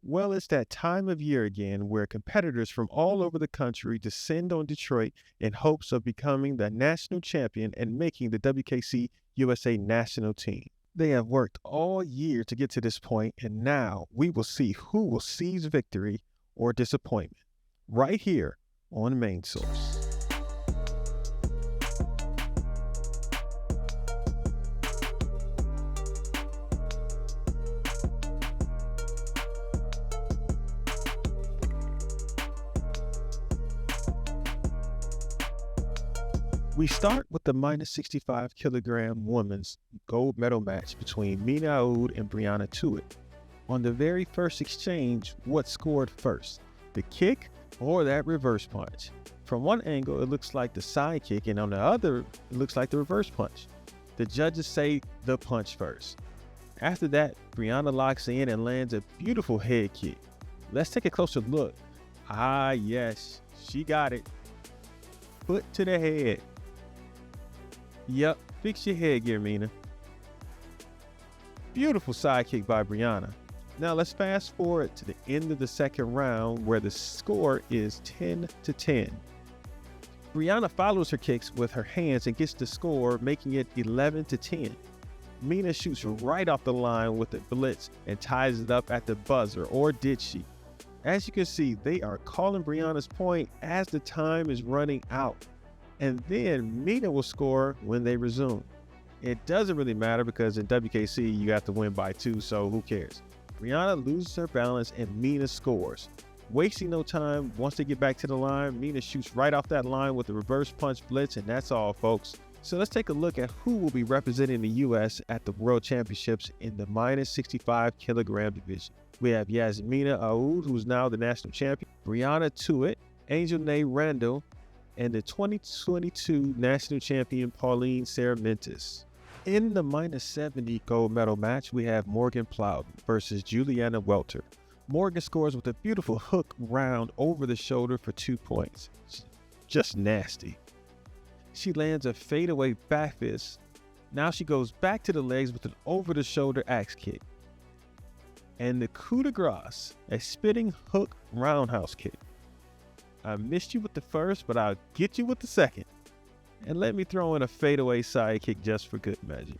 Well, it's that time of year again where competitors from all over the country descend on Detroit in hopes of becoming the national champion and making the WKC USA national team. They have worked all year to get to this point, and now we will see who will seize victory or disappointment right here on Main Source. We start with the minus 65 kilogram women's gold medal match between Mina and Brianna. On the very first exchange, what scored first, the kick or that reverse punch? From one angle, it looks like the side kick, and on the other, it looks like the reverse punch. The judges say the punch first. After that, Brianna locks in and lands a beautiful head kick. Let's take a closer look. Ah, yes, she got it. Foot to the head. Yep, fix your headgear, Mina. Beautiful side kick by Brianna. Now let's fast forward to the end of the second round where the score is 10-10. Brianna follows her kicks with her hands and gets the score, making it 11-10. Mina shoots right off the line with the blitz and ties it up at the buzzer, or did she? As you can see, they are calling Brianna's point as the time is running out. And then Mina will score when they resume. It doesn't really matter because in WKC you have to win by 2, so who cares? Brianna loses her balance and Mina scores. Wasting no time, once they get back to the line, Mina shoots right off that line with the reverse punch blitz, and that's all, folks. So let's take a look at who will be representing the U.S. at the World Championships in the minus 65 kilogram division. We have Yasmina Aoud, who's now the national champion, Brianna Tuitt, Angel Nay Randall, and the 2022 national champion Pauline Sarmentis. In the minus 70 gold medal match, we have Morgan Plowden versus Juliana Welter. Morgan scores with a beautiful hook round over the shoulder for 2 points. Just nasty. She lands a fadeaway back fist. Now she goes back to the legs with an over-the-shoulder axe kick. And the coup de grace, a spinning hook roundhouse kick. I missed you with the first, but I'll get you with the second. And let me throw in a fadeaway side kick just for good measure.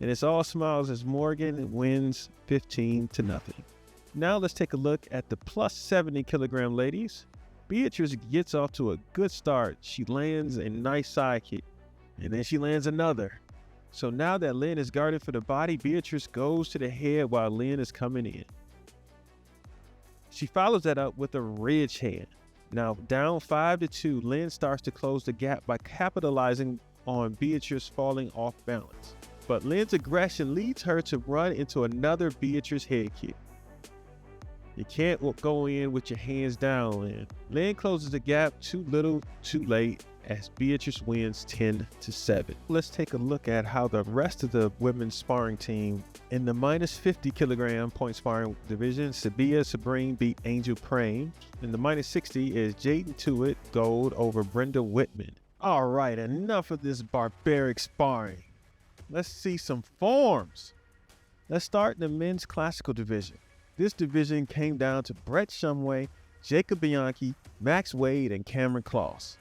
And it's all smiles as Morgan wins 15-0. Now let's take a look at the plus 70 kilogram ladies. Beatrice gets off to a good start. She lands a nice side kick, and then she lands another. So now that Lynn is guarded for the body, Beatrice goes to the head while Lynn is coming in. She follows that up with a ridge hand. Now down 5-2, Lynn starts to close the gap by capitalizing on Beatrice falling off balance. But Lynn's aggression leads her to run into another Beatrice head kick. You can't go in with your hands down, Lynn. Lynn closes the gap too little, too late, as Beatrice wins 10-7. Let's take a look at how the rest of the women's sparring team in the minus 50 kilogram point sparring division, Sabia Sabrine beat Angel Prame. In the minus 60 is Jaden Tuitt gold over Brenda Whitman. All right, enough of this barbaric sparring. Let's see some forms. Let's start in the men's classical division. This division came down to Brett Shumway, Jacob Bianchi, Max Wade, and Cameron Kloss.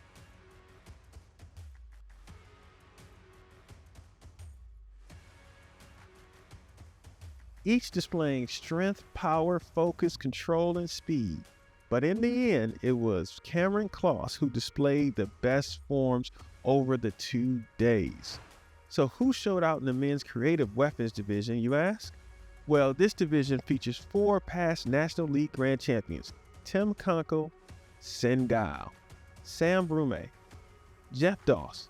Each displaying strength, power, focus, control, and speed. But in the end, it was Cameron Kloss who displayed the best forms over the 2 days. So who showed out in the men's creative weapons division, you ask? Well, this division features 4 past National League Grand Champions, Tim Conkle, Sin Gao, Sam Brume, Jeff Doss,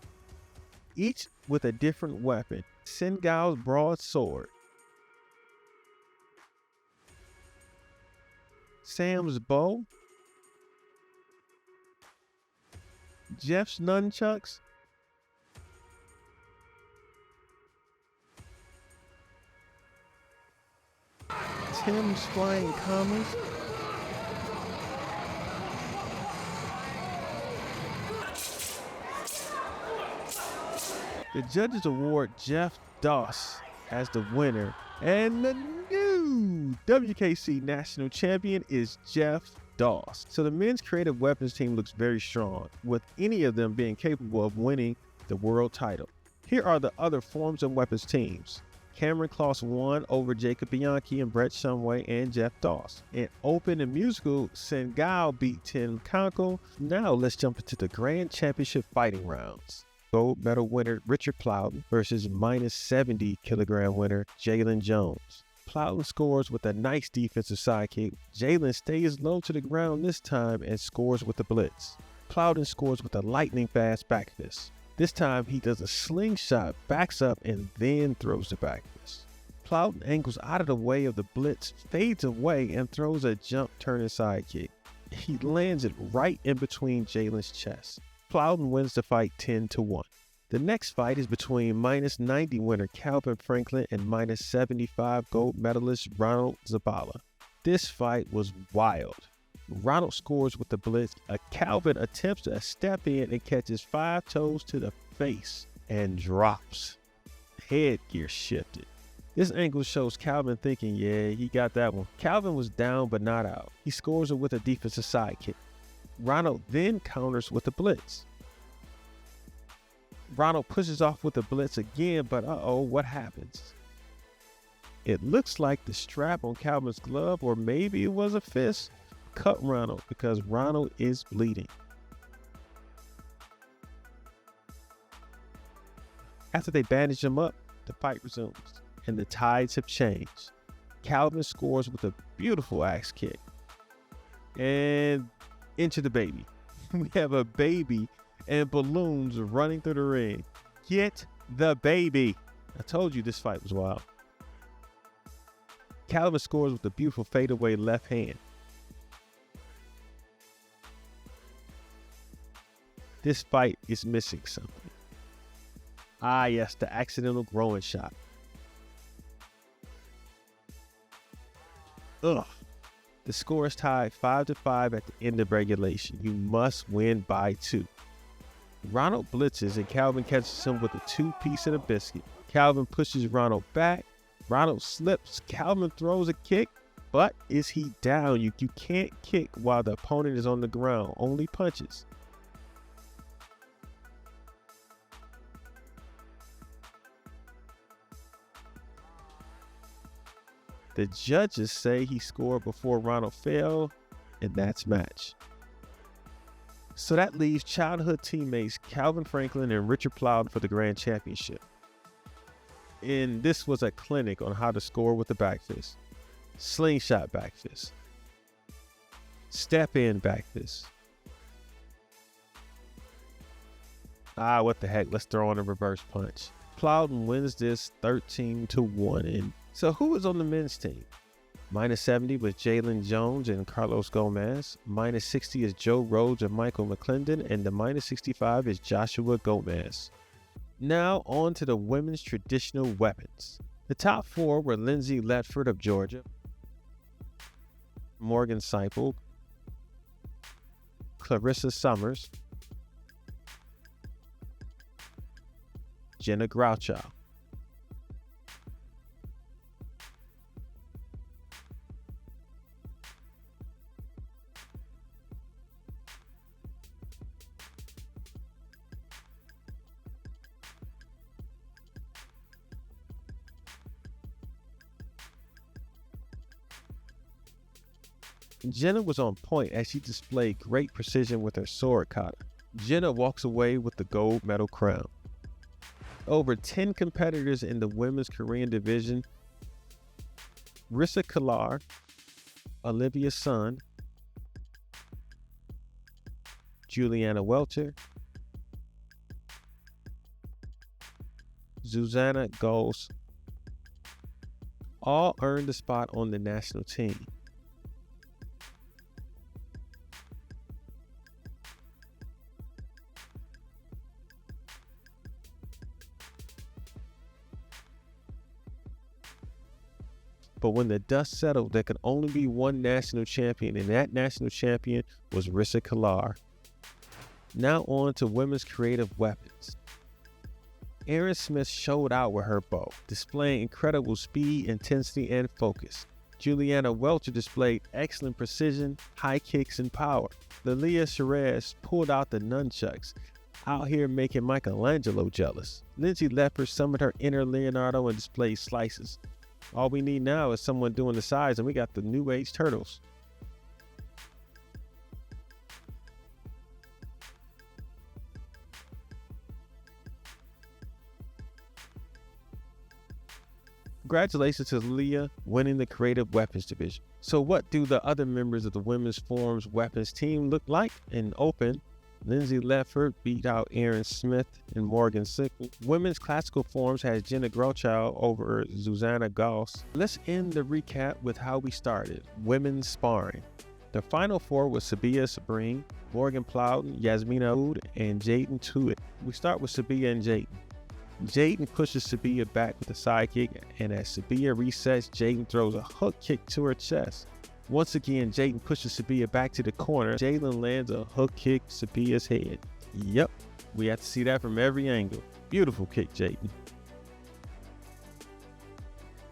each with a different weapon. Sin Gao's broadsword, Sam's bow, Jeff's nunchucks, Tim's flying commas, the judges award Jeff Doss as the winner, and the new WKC National Champion is Jeff Doss. So the men's creative weapons team looks very strong, with any of them being capable of winning the world title. Here are the other forms and weapons teams. Cameron Kloss won over Jacob Bianchi and Brett Shumway and Jeff Doss. In open and musical, Sengal beat Tim Conkle. Now let's jump into the Grand Championship fighting rounds. Gold medal winner Richard Plowden versus minus 70 kilogram winner Jalen Jones. Plowden scores with a nice defensive sidekick. Jalen stays low to the ground this time and scores with a blitz. Plowden scores with a lightning fast back fist. This time he does a slingshot, backs up, and then throws the back fist. Plowden angles out of the way of the blitz, fades away, and throws a jump turning sidekick. He lands it right in between Jalen's chest. Plowden wins the fight 10-1. The next fight is between minus 90 winner Calvin Franklin and minus 75 gold medalist Ronald Zabala. This fight was wild. Ronald scores with the blitz. Calvin attempts to step in and catches 5 toes to the face and drops. Headgear shifted. This angle shows Calvin thinking, yeah, he got that one. Calvin was down but not out. He scores it with a defensive sidekick. Ronald then counters with a blitz. Ronald pushes off with a blitz again, but what happens? It looks like the strap on Calvin's glove, or maybe it was a fist, cut Ronald because Ronald is bleeding. After they bandage him up, the fight resumes, and the tides have changed. Calvin scores with a beautiful axe kick. And into the baby. We have a baby and balloons running through the ring. Get the baby. I told you this fight was wild. Calvin scores with a beautiful fadeaway left hand. This fight is missing something. Ah, yes, the accidental groin shot. Ugh. The score is tied 5-5 at the end of regulation. You must win by 2. Ronald blitzes and Calvin catches him with a 2-piece and a biscuit. Calvin pushes Ronald back. Ronald slips. Calvin throws a kick, but is he down? You can't kick while the opponent is on the ground. Only punches. The judges say he scored before Ronald fell, and that's match. So that leaves childhood teammates Calvin Franklin and Richard Plowden for the Grand Championship. And this was a clinic on how to score with the back fist. Slingshot back fist. Step in back fist. What the heck, let's throw in a reverse punch. Plowden wins this 13-1. And so who is on the men's team? Minus 70 was Jalen Jones and Carlos Gomez. Minus 60 is Joe Rhodes and Michael McClendon. And the minus 65 is Joshua Gomez. Now on to the women's traditional weapons. The top 4 were Lindsay Letford of Georgia, Morgan Seipel, Clarissa Summers, Jenna Grouchow. Jenna was on point as she displayed great precision with her sword kata. Jenna walks away with the gold medal crown. Over 10 competitors in the women's Korean division: Rissa Kalar, Olivia Sun, Juliana Welter, Zuzana Gose, all earned a spot on the national team. But when the dust settled, there could only be one national champion, and that national champion was Rissa Kalar. Now on to women's creative weapons. Erin Smith showed out with her bow, displaying incredible speed, intensity, and focus. Juliana Welcher displayed excellent precision, high kicks, and power. Lilia Perez pulled out the nunchucks, out here making Michelangelo jealous. Lindsay Leffert summoned her inner Leonardo and displayed slices. All we need now is someone doing the sides, and we got the New Age Turtles. Congratulations to Leah winning the Creative Weapons Division. So what do the other members of the Women's Forms Weapons team look like? In open, Lindsay Leffert beat out Aaron Smith and Morgan Sickle. Women's Classical Forms has Jenna Grochow over Susanna Goss. Let's end the recap with how we started. Women's Sparring. The final four was Sabia Sabring, Morgan Plowden, Yasmina Oud, and Jaden Tuitt. We start with Sabia and Jaden. Jaden pushes Sabia back with a side kick, and as Sabia resets, Jaden throws a hook kick to her chest. Once again, Jaden pushes Sabia back to the corner. Jalen lands a hook kick to Sabia's head. Yep, we have to see that from every angle. Beautiful kick, Jaden.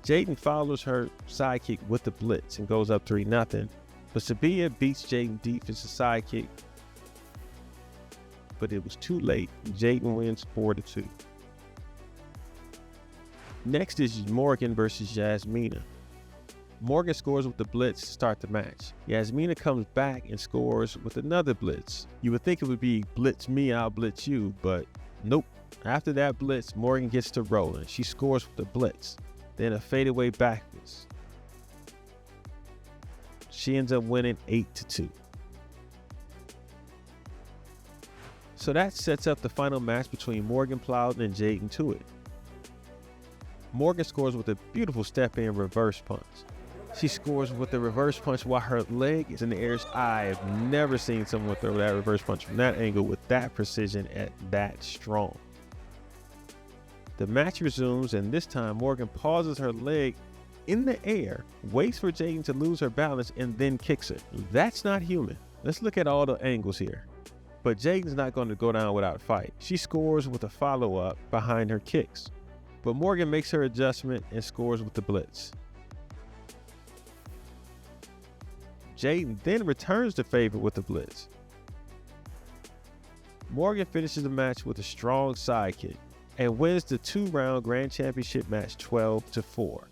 Jaden follows her side kick with the blitz and goes up 3-0, but Sabia beats Jaden deep as a side kick, but it was too late. Jaden wins 4-2. Next is Morgan versus Yasmina. Morgan scores with the blitz to start the match. Yasmina comes back and scores with another blitz. You would think it would be blitz me, I'll blitz you, but nope. After that blitz, Morgan gets to rolling. She scores with the blitz, then a fadeaway backwards. She ends up winning 8-2. So that sets up the final match between Morgan Plowden and Jaden Tuitt. Morgan scores with a beautiful step-in reverse punch. She scores with the reverse punch while her leg is in the air. I have never seen someone throw that reverse punch from that angle with that precision and that strong. The match resumes, and this time Morgan pauses her leg in the air, waits for Jaden to lose her balance, and then kicks her. That's not human. Let's look at all the angles here. But Jaden's not going to go down without a fight. She scores with a follow-up behind her kicks. But Morgan makes her adjustment and scores with the blitz. Jaden then returns the favor with the blitz. Morgan finishes the match with a strong side kick and wins the 2-round Grand Championship match 12-4.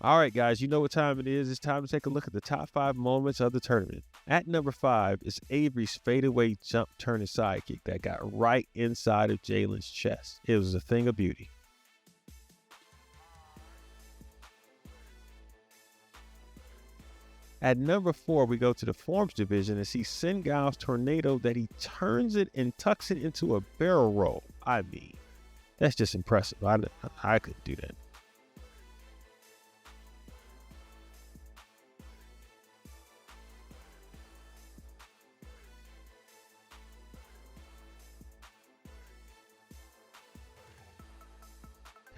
All right, guys, you know what time it is. It's time to take a look at the top 5 moments of the tournament. At number 5 is Avery's fadeaway jump turning side kick that got right inside of Jalen's chest. It was a thing of beauty. At number 4, we go to the Forms division and see Sengal's tornado that he turns it and tucks it into a barrel roll. I mean, that's just impressive. I couldn't do that.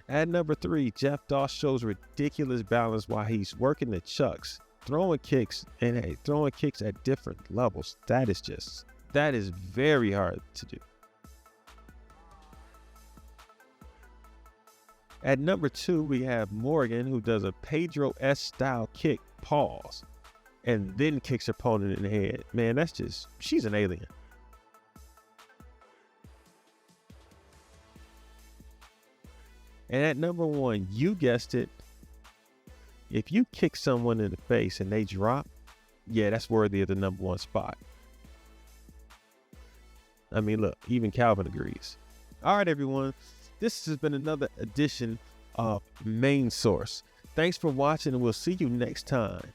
At number 3, Jeff Doss shows ridiculous balance while he's working the chucks. Throwing kicks at different levels. That is very hard to do. At number 2, we have Morgan, who does a Pedro-esque style kick, pause, and then kicks her opponent in the head. Man, she's an alien. And at number 1, you guessed it, if you kick someone in the face and they drop, yeah, that's worthy of the number 1 spot. I mean, look, even Calvin agrees. All right, everyone. This has been another edition of Main Source. Thanks for watching, and we'll see you next time.